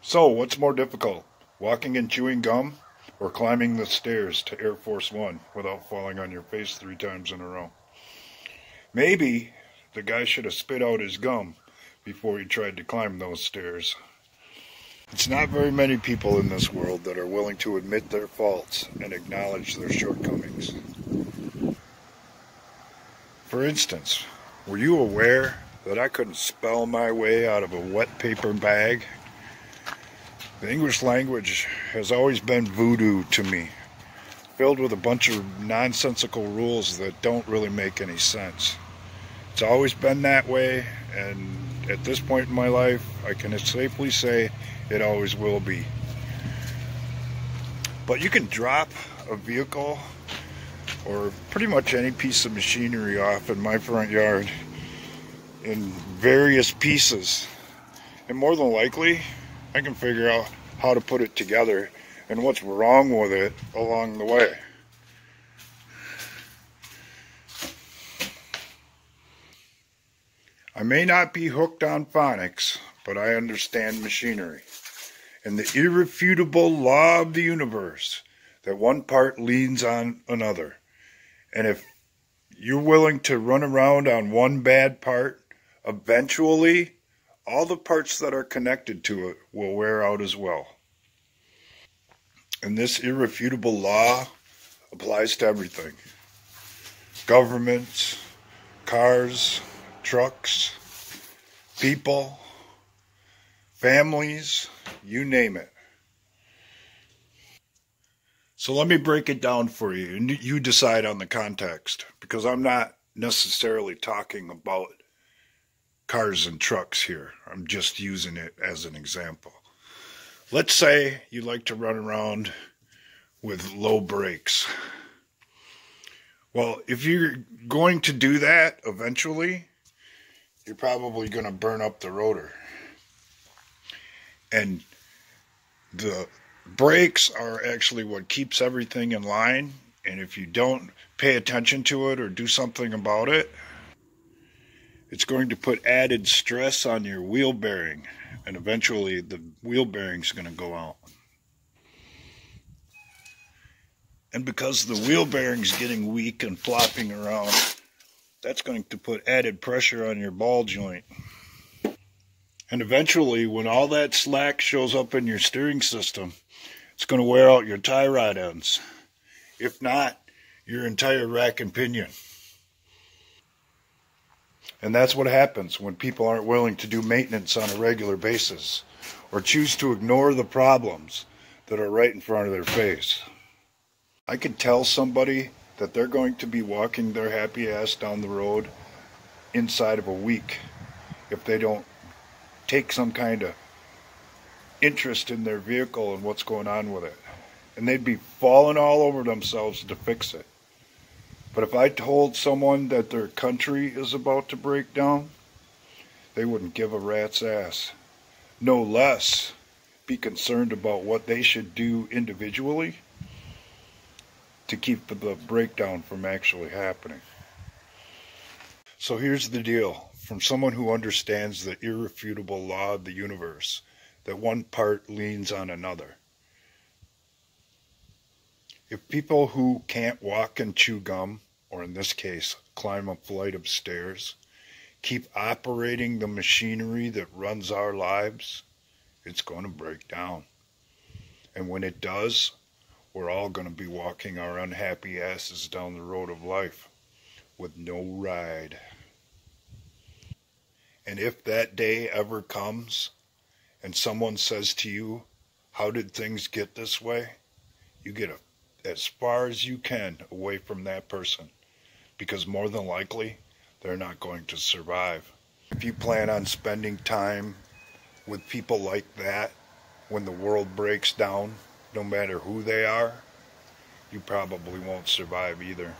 So, what's more difficult, walking and chewing gum or climbing the stairs to Air Force One without falling on your face 3 times in a row? Maybe the guy should have spit out his gum before he tried to climb those stairs. It's not very many people in this world that are willing to admit their faults and acknowledge their shortcomings. For instance, were you aware that I couldn't spell my way out of a wet paper bag? The English language has always been voodoo to me, filled with a bunch of nonsensical rules that don't really make any sense. It's always been that way, and at this point in my life, I can safely say it always will be. But you can drop a vehicle or pretty much any piece of machinery off in my front yard in various pieces, and more than likely I can figure out how to put it together and what's wrong with it along the way. I may not be hooked on phonics, but I understand machinery and the irrefutable law of the universe that one part leans on another. And if you're willing to run around on one bad part, eventually all the parts that are connected to it will wear out as well. And this irrefutable law applies to everything. Governments, cars, trucks, people, families, you name it. So let me break it down for you, and you decide on the context, because I'm not necessarily talking about cars and trucks here. I'm just using it as an example. Let's say you like to run around with low brakes. Well, if you're going to do that eventually, you're probably going to burn up the rotor. And the brakes are actually what keeps everything in line, and if you don't pay attention to it or do something about it, it's going to put added stress on your wheel bearing, and eventually the wheel bearing's going to go out. And because the wheel bearing's getting weak and flopping around, that's going to put added pressure on your ball joint. And eventually, when all that slack shows up in your steering system, it's going to wear out your tie rod ends. If not, your entire rack and pinion. And that's what happens when people aren't willing to do maintenance on a regular basis, or choose to ignore the problems that are right in front of their face. I could tell somebody that they're going to be walking their happy ass down the road inside of a week if they don't take some kind of interest in their vehicle and what's going on with it. And they'd be falling all over themselves to fix it. But if I told someone that their country is about to break down, they wouldn't give a rat's ass. No less be concerned about what they should do individually to keep the breakdown from actually happening. So here's the deal, from someone who understands the irrefutable law of the universe, that one part leans on another. If people who can't walk and chew gum, or in this case, climb a flight of stairs, keep operating the machinery that runs our lives, it's going to break down. And when it does, we're all going to be walking our unhappy asses down the road of life with no ride. And if that day ever comes and someone says to you, how did things get this way? You get as far as you can away from that person, because more than likely they're not going to survive. If you plan on spending time with people like that when the world breaks down, no matter who they are, you probably won't survive either.